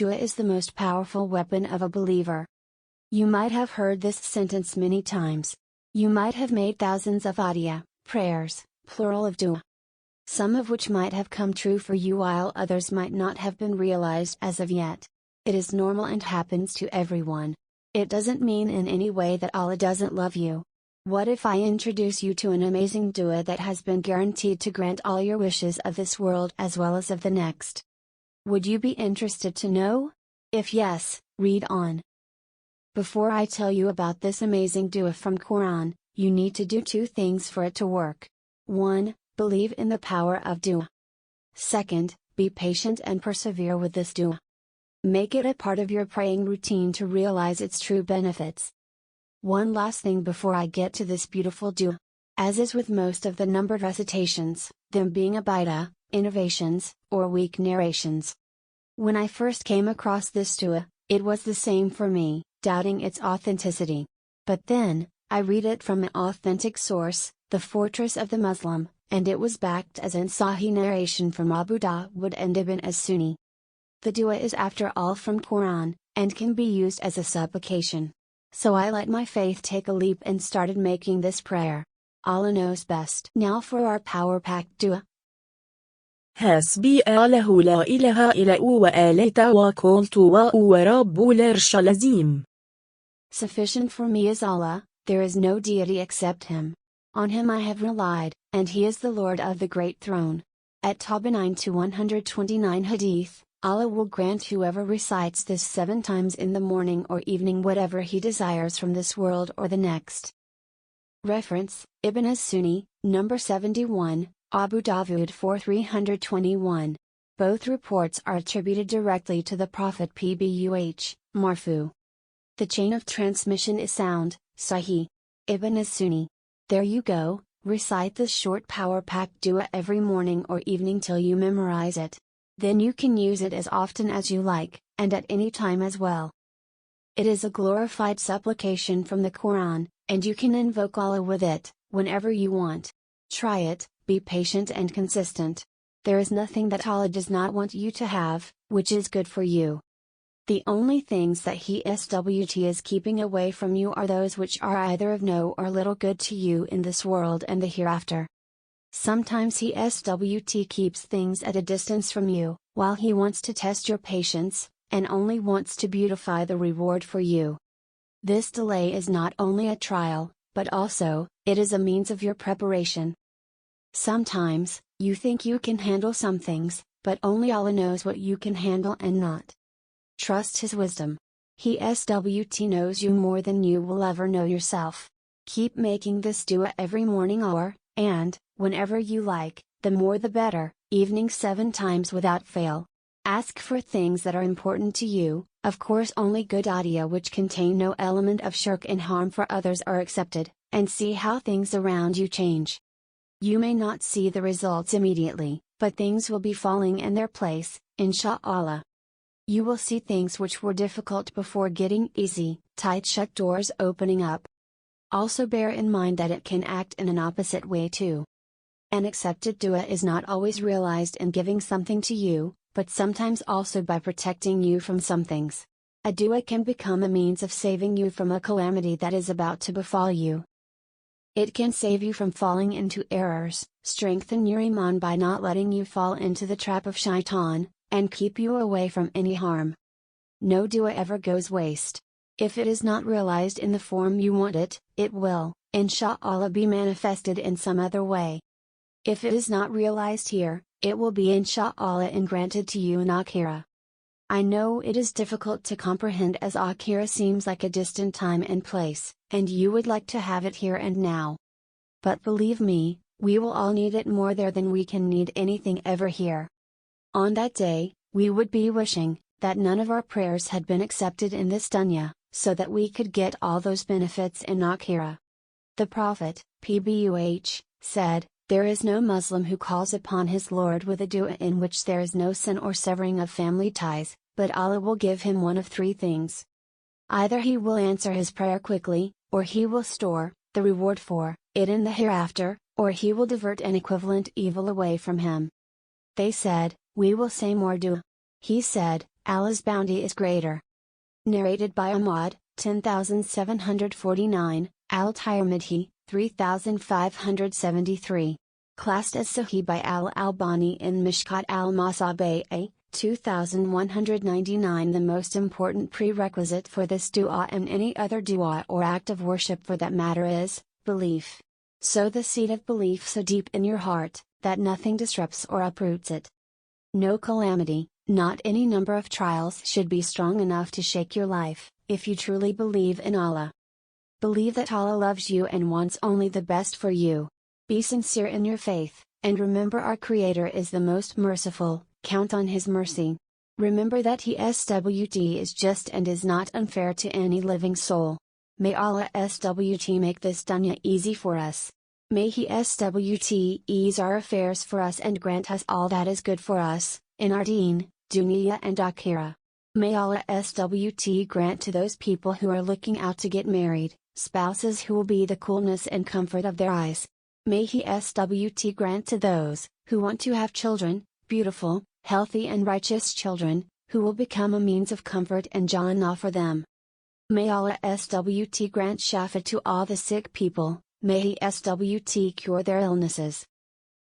Dua is the most powerful weapon of a believer. You might have heard this sentence many times. You might have made thousands of adiyah, prayers, plural of dua. Some of which might have come true for you while others might not have been realized as of yet. It is normal and happens to everyone. It doesn't mean in any way that Allah doesn't love you. What if I introduce you to an amazing dua that has been guaranteed to grant all your wishes of this world as well as of the next? Would you be interested to know? If yes, read on. Before I tell you about this amazing dua from Quran, you need to do two things for it to work. 1. Believe in the power of dua. 2. Be patient and persevere with this dua. Make it a part of your praying routine to realize its true benefits. One last thing before I get to this beautiful dua. As is with most of the numbered recitations, them being abida, innovations, or weak narrations. When I first came across this dua, it was the same for me, doubting its authenticity. But then, I read it from an authentic source, the Fortress of the Muslim, and it was backed as in Sahih narration from Abu Dawud and Ibn as-Sunni. The dua is after all from Quran, and can be used as a supplication. So I let my faith take a leap and started making this prayer. Allah knows best. Now for our power-packed dua. حسبي الله لا إله إلا هو عليه توكلت وهو رب العرش العظيم. Sufficient for me is Allah, there is no deity except Him. On Him I have relied, and He is the Lord of the Great Throne. At Tawbah 9-129 Hadith, Allah will grant whoever recites this 7 times in the morning or evening whatever he desires from this world or the next. Reference, Ibn as-Sunni, number 71, Abu Dawud 4321. Both reports are attributed directly to the Prophet Pbuh, Marfu. The chain of transmission is sound, Sahih. Ibn as-Sunni. There you go, recite this short power-packed dua every morning or evening till you memorize it. Then you can use it as often as you like, and at any time as well. It is a glorified supplication from the Quran, and you can invoke Allah with it, whenever you want. Try it, be patient and consistent. There is nothing that Allah does not want you to have, which is good for you. The only things that He is keeping away from you are those which are either of no or little good to you in this world and the hereafter. Sometimes He keeps things at a distance from you, while He wants to test your patience, and only wants to beautify the reward for you. This delay is not only a trial, but also, it is a means of your preparation. Sometimes, you think you can handle some things, but only Allah knows what you can handle and not. Trust His wisdom. He knows you more than you will ever know yourself. Keep making this dua every morning or, and, whenever you like, the more the better, evening 7 times without fail. Ask for things that are important to you, of course only good adiyah which contain no element of shirk and harm for others are accepted, and see how things around you change. You may not see the results immediately, but things will be falling in their place, insha'Allah. You will see things which were difficult before getting easy, tight shut doors opening up. Also bear in mind that it can act in an opposite way too. An accepted dua is not always realized in giving something to you, but sometimes also by protecting you from some things. A dua can become a means of saving you from a calamity that is about to befall you. It can save you from falling into errors, strengthen your iman by not letting you fall into the trap of shaitan, and keep you away from any harm. No dua ever goes waste. If it is not realized in the form you want it, it will, insha'Allah, be manifested in some other way. If it is not realized here, it will be insha'Allah and granted to you in Akhirah. I know it is difficult to comprehend as Akhirah seems like a distant time and place, and you would like to have it here and now. But believe me, we will all need it more there than we can need anything ever here. On that day, we would be wishing that none of our prayers had been accepted in this dunya, so that we could get all those benefits in Akhirah. The Prophet, Pbuh, said, "There is no Muslim who calls upon his Lord with a dua in which there is no sin or severing of family ties, but Allah will give him one of 3 things. Either He will answer his prayer quickly, or He will store the reward for it in the hereafter, or He will divert an equivalent evil away from him." They said, "We will say more dua." He said, Allah's bounty is greater. Narrated by Ahmad, 10749, Al-Tirmidhi, 3573. Classed as Sahih by Al-Albani in Mishkat al-Masabih, 2199. The most important prerequisite for this dua and any other dua or act of worship for that matter is belief. Sow the seed of belief so deep in your heart, that nothing disrupts or uproots it. No calamity, not any number of trials should be strong enough to shake your life, if you truly believe in Allah. Believe that Allah loves you and wants only the best for you. Be sincere in your faith, and remember our Creator is the most merciful. Count on His mercy. Remember that He SWT is just and is not unfair to any living soul. May Allah SWT make this dunya easy for us. May He SWT ease our affairs for us and grant us all that is good for us, in our deen, dunya and akhirah. May Allah SWT grant to those people who are looking out to get married, spouses who will be the coolness and comfort of their eyes. May He SWT grant to those, who want to have children, beautiful, healthy and righteous children, who will become a means of comfort and Jannah for them. May Allah SWT grant Shafa to all the sick people, may He SWT cure their illnesses.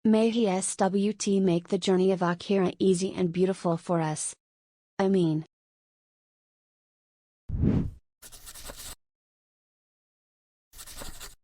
May He SWT make the journey of Akhirah easy and beautiful for us. Ameen.